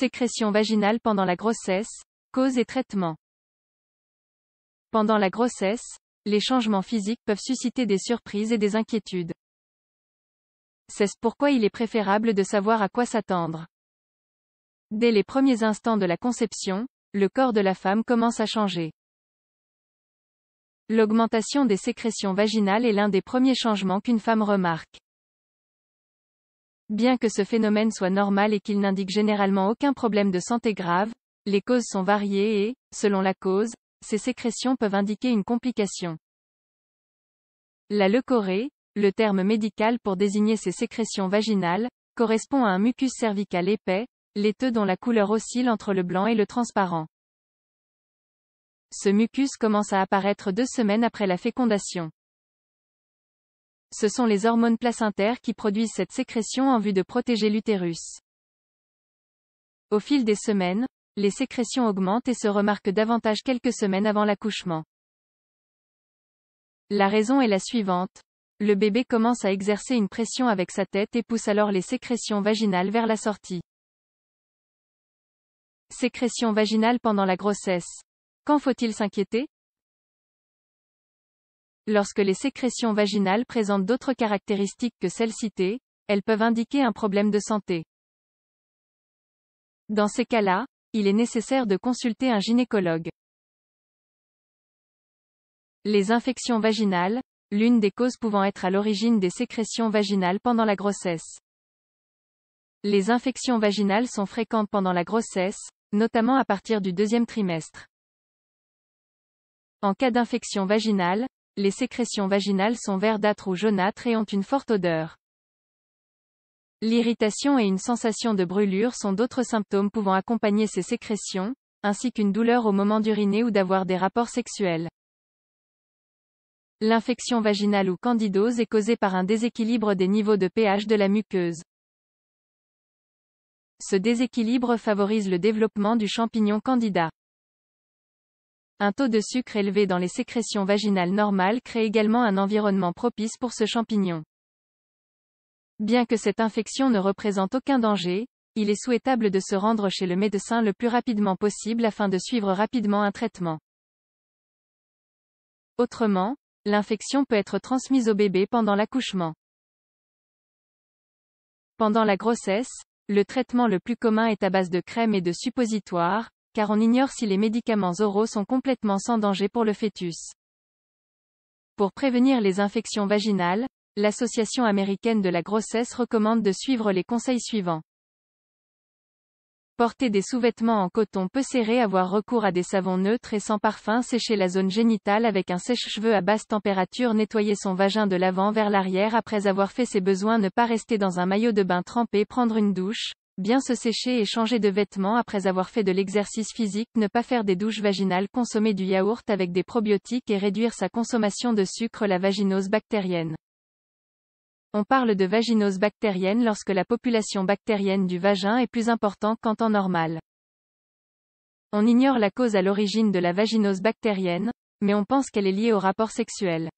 Sécrétion vaginale pendant la grossesse, cause et traitement. Pendant la grossesse, les changements physiques peuvent susciter des surprises et des inquiétudes. C'est pourquoi il est préférable de savoir à quoi s'attendre. Dès les premiers instants de la conception, le corps de la femme commence à changer. L'augmentation des sécrétions vaginales est l'un des premiers changements qu'une femme remarque. Bien que ce phénomène soit normal et qu'il n'indique généralement aucun problème de santé grave, les causes sont variées et, selon la cause, ces sécrétions peuvent indiquer une complication. La leucorrhée, le terme médical pour désigner ces sécrétions vaginales, correspond à un mucus cervical épais, laiteux dont la couleur oscille entre le blanc et le transparent. Ce mucus commence à apparaître 2 semaines après la fécondation. Ce sont les hormones placentaires qui produisent cette sécrétion en vue de protéger l'utérus. Au fil des semaines, les sécrétions augmentent et se remarquent davantage quelques semaines avant l'accouchement. La raison est la suivante. Le bébé commence à exercer une pression avec sa tête et pousse alors les sécrétions vaginales vers la sortie. Sécrétion vaginale pendant la grossesse. Quand faut-il s'inquiéter? Lorsque les sécrétions vaginales présentent d'autres caractéristiques que celles citées, elles peuvent indiquer un problème de santé. Dans ces cas-là, il est nécessaire de consulter un gynécologue. Les infections vaginales, l'une des causes pouvant être à l'origine des sécrétions vaginales pendant la grossesse. Les infections vaginales sont fréquentes pendant la grossesse, notamment à partir du 2e trimestre. En cas d'infection vaginale, les sécrétions vaginales sont verdâtres ou jaunâtres et ont une forte odeur. L'irritation et une sensation de brûlure sont d'autres symptômes pouvant accompagner ces sécrétions, ainsi qu'une douleur au moment d'uriner ou d'avoir des rapports sexuels. L'infection vaginale ou candidose est causée par un déséquilibre des niveaux de pH de la muqueuse. Ce déséquilibre favorise le développement du champignon Candida. Un taux de sucre élevé dans les sécrétions vaginales normales crée également un environnement propice pour ce champignon. Bien que cette infection ne représente aucun danger, il est souhaitable de se rendre chez le médecin le plus rapidement possible afin de suivre rapidement un traitement. Autrement, l'infection peut être transmise au bébé pendant l'accouchement. Pendant la grossesse, le traitement le plus commun est à base de crème et de suppositoires, car on ignore si les médicaments oraux sont complètement sans danger pour le fœtus. Pour prévenir les infections vaginales, l'Association américaine de la grossesse recommande de suivre les conseils suivants. Porter des sous-vêtements en coton peu serré, avoir recours à des savons neutres et sans parfum, sécher la zone génitale avec un sèche-cheveux à basse température, nettoyer son vagin de l'avant vers l'arrière après avoir fait ses besoins, ne pas rester dans un maillot de bain trempé, prendre une douche, bien se sécher et changer de vêtements après avoir fait de l'exercice physique, ne pas faire des douches vaginales, consommer du yaourt avec des probiotiques et réduire sa consommation de sucre. La vaginose bactérienne. On parle de vaginose bactérienne lorsque la population bactérienne du vagin est plus importante qu'en temps normal. On ignore la cause à l'origine de la vaginose bactérienne, mais on pense qu'elle est liée au rapport sexuel.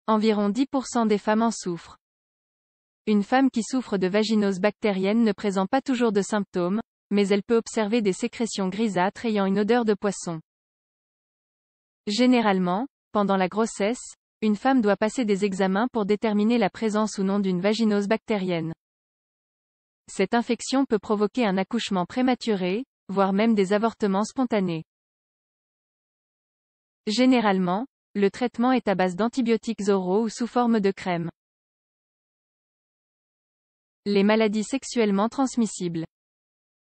Environ 10% des femmes en souffrent. Une femme qui souffre de vaginose bactérienne ne présente pas toujours de symptômes, mais elle peut observer des sécrétions grisâtres ayant une odeur de poisson. Généralement, pendant la grossesse, une femme doit passer des examens pour déterminer la présence ou non d'une vaginose bactérienne. Cette infection peut provoquer un accouchement prématuré, voire même des avortements spontanés. Généralement, le traitement est à base d'antibiotiques oraux ou sous forme de crème. Les maladies sexuellement transmissibles.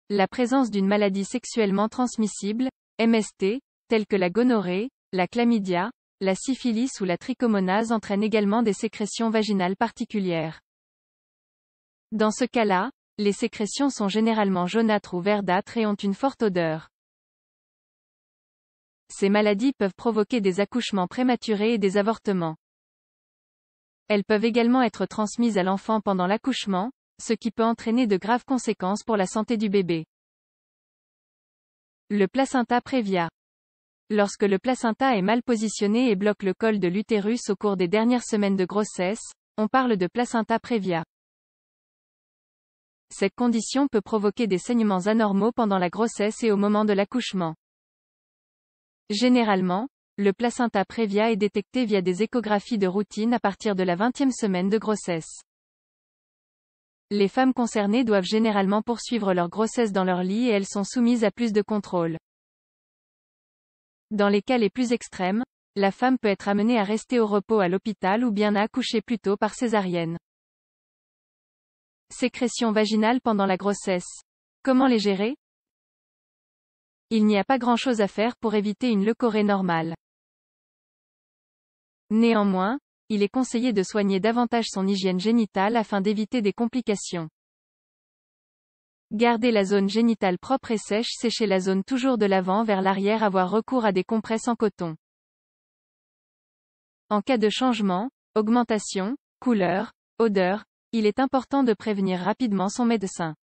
La présence d'une maladie sexuellement transmissible, MST, telle que la gonorrhée, la chlamydia, la syphilis ou la trichomonase entraîne également des sécrétions vaginales particulières. Dans ce cas-là, les sécrétions sont généralement jaunâtres ou verdâtres et ont une forte odeur. Ces maladies peuvent provoquer des accouchements prématurés et des avortements. Elles peuvent également être transmises à l'enfant pendant l'accouchement, ce qui peut entraîner de graves conséquences pour la santé du bébé. Le placenta prévia. Lorsque le placenta est mal positionné et bloque le col de l'utérus au cours des dernières semaines de grossesse, on parle de placenta prévia. Cette condition peut provoquer des saignements anormaux pendant la grossesse et au moment de l'accouchement. Généralement, le placenta prévia est détecté via des échographies de routine à partir de la 20e semaine de grossesse. Les femmes concernées doivent généralement poursuivre leur grossesse dans leur lit et elles sont soumises à plus de contrôles. Dans les cas les plus extrêmes, la femme peut être amenée à rester au repos à l'hôpital ou bien à accoucher plus tôt par césarienne. Sécrétions vaginales pendant la grossesse. Comment les gérer? Il n'y a pas grand-chose à faire pour éviter une leucorrhée normale. Néanmoins, il est conseillé de soigner davantage son hygiène génitale afin d'éviter des complications. Garder la zone génitale propre et sèche, sécher la zone toujours de l'avant vers l'arrière, avoir recours à des compresses en coton. En cas de changement, augmentation, couleur, odeur, il est important de prévenir rapidement son médecin.